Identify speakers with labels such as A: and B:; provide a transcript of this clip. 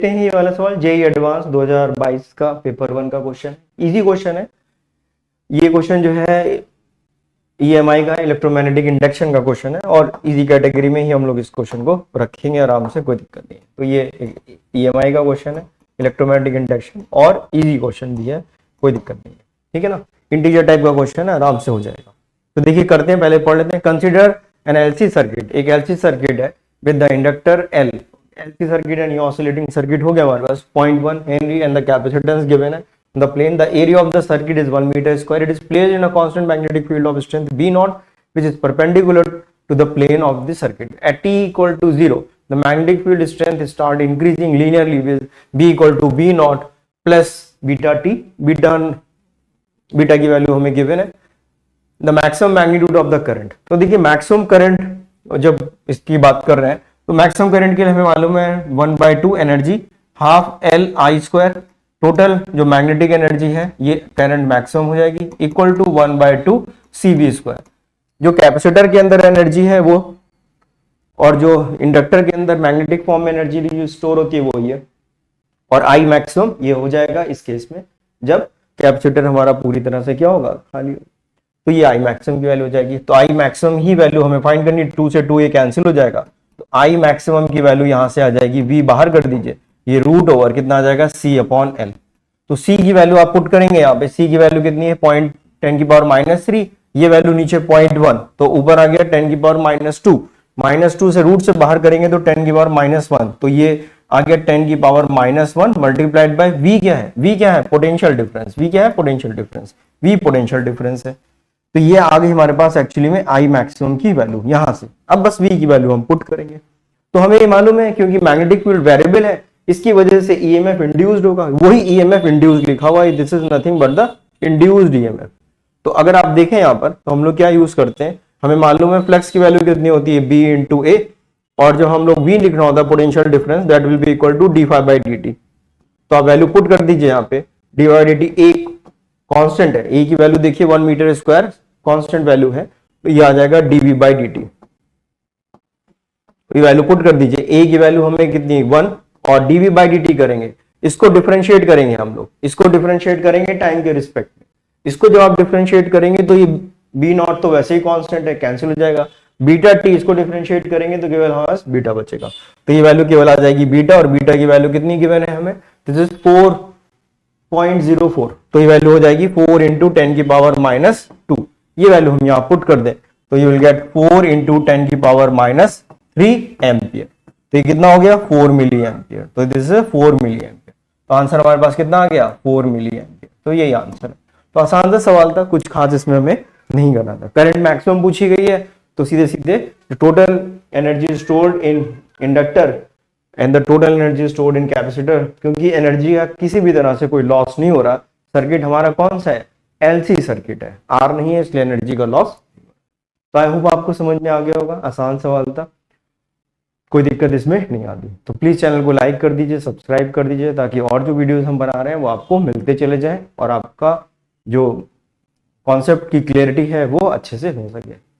A: देखते हैं ये वाला सवाल, जेईई एडवांस 2022 का पेपर 1 का क्वेश्चन, इजी क्वेश्चन है ये क्वेश्चन जो है, ईएमआई का इलेक्ट्रोमैग्नेटिक इंडक्शन का क्वेश्चन है और इजी कैटेगरी में ही हम लोग इस क्वेश्चन को रखेंगे आराम से, कोई दिक्कत नहीं है। तो ये ईएमआई का क्वेश्चन है, इलेक्ट्रोमैग्नेटिक इंडक्शन, और इजी क्वेश्चन भी है, कोई दिक्कत नहीं है, ठीक है ना। इंटीजर टाइप का क्वेश्चन है, आराम से हो जाएगा। तो देखिए करते हैं, पहले पढ़ लेते हैं। कंसिडर एन एलसी सर्किट, एक एलसी सर्किट है with the inductor L, LC circuit and ये ऑसिलेटिंग सर्किट हो गया हमारे पास, 0.1 Henry and the capacitance given है। The plane, the area of the circuit is 1 meter square. It is placed in a constant magnetic field of strength B naught, which is perpendicular to the plane of the circuit. At t equal to 0, the magnetic field strength start increasing linearly with B equal to B naught plus beta t. Beta की value हमें given है। The maximum magnitude of the current. तो देखिए maximum current जब इसकी बात कर रहे हैं तो मैक्सिमम करंट के लिए हमें मालूम है 1/2 energy half L I square, total जो मैग्नेटिक एनर्जी है ये करंट मैक्सिमम हो जाएगी इक्वल टू 1/2 CV स्क्वायर। जो कैपेसिटर के अंदर एनर्जी है वो, और जो इंडक्टर के अंदर मैग्नेटिक फॉर्म में एनर्जी जो स्टोर होती है वो ही है, और आई मैक्सिमम ये हो जाएगा इस केस में जब कैपेसिटर हमारा पूरी तरह से क्या होगा, खाली। तो ये आई मैक्सिमम की वैल्यू हो जाएगी। तो आई मैक्सिमम ही वैल्यू हमें फाइंड करनी, 2 से 2 ये कैंसिल हो जाएगा, तो आई मैक्सिमम की वैल्यू यहां से आ जाएगी, V बाहर कर दीजिए, ये रूट ओवर कितना आ जाएगा, C/L। तो C की वैल्यू आप पुट करेंगे यहाँ पे, C की वैल्यू कितनी है 0.10⁻³ ये वैल्यू नीचे 0.1, तो ऊपर आ गया 10⁻², -2 से रूट से बाहर करेंगे तो 10⁻⁻1, तो ये आ गया 10⁻⁻1 मल्टीप्लाइड बाय V क्या है, V क्या है पोटेंशियल डिफरेंस, V क्या है potential difference, V potential difference है। तो ये आ गई हमारे पास एक्चुअली में आई मैक्सिमम की वैल्यू यहां से। अब बस V की वैल्यू हम पुट करेंगे, तो हमें ये मालूम है क्योंकि मैग्नेटिक फील्ड वेरिएबल है इसकी वजह से ईएमएफ इंड्यूस्ड होगा, वही ईएमएफ इंड्यूस्ड लिखा हुआ है, this is nothing but the induced EMF. तो अगर आप देखें यहाँ पर तो हम लोग क्या यूज करते हैं, हमें मालूम है फ्लक्स की वैल्यू कितनी होती है B × A, और जो हम लोग V लिखना होता है potential difference, that will be equal to d∅dt। तो आप वैल्यू पुट कर दीजिए यहाँ पे, d/dt A कांस्टेंट है, A की वैल्यू देखिए 1 मीटर स्क्वायर कांस्टेंट वैल्यू है, तो ये आ जाएगा dV/dt। ये वैल्यू पुट कर दीजिए, A की वैल्यू हमें कितनी 1 और dV/dt करेंगे, इसको डिफरेंशिएट करेंगे हम लोग, इसको डिफरेंशिएट करेंगे टाइम के रिस्पेक्ट में। इसको जब आप डिफरेंशिएट करेंगे तो ये B नॉट तो वैसे ही कांस्टेंट है, कैंसिल हो जाएगा, बीटा t इसको डिफरेंशिएट करेंगे तो केवल हमारे पास बीटा बचेगा, तो ये वैल्यू केवल आ जाएगी बीटा, और बीटा की वैल्यू कितनी गिवन है हमें, दिस इज 4.04, तो ये वैल्यू हो जाएगी 4 × 10⁻²। ये वैल्यू हम यहाँ पुट कर दें तो यू विल गेट 4 × 10⁻³ एम्पियर। तो ये कितना हो गया 4 मिली एम्पियर, तो दिस इज 4 मिली एम्पियर। तो आंसर हमारे पास कितना आ गया 4 मिली एम्पियर। तो यही आंसर है। तो आसान सा सवाल था, कुछ खास इसमें हमें नहीं करना था। करंट मैक्सिमम पूछी गई है तो सीधे सीधे total energy stored in inductor and the total energy stored in capacitor, क्योंकि एनर्जी का किसी भी तरह से कोई लॉस नहीं हो रहा, सर्किट हमारा कौन सा है एलसी सर्किट है, आर नहीं है, इसलिए एनर्जी का लॉस। तो आई होप आपको समझ में आ गया होगा, आसान सवाल था, कोई दिक्कत इसमें नहीं आती। तो प्लीज चैनल को लाइक कर दीजिए, सब्सक्राइब कर दीजिए, ताकि और जो वीडियोस हम बना रहे हैं वो आपको मिलते चले जाएं और आपका जो कॉन्सेप्ट की क्लियरिटी है वो अच्छे से हो सके।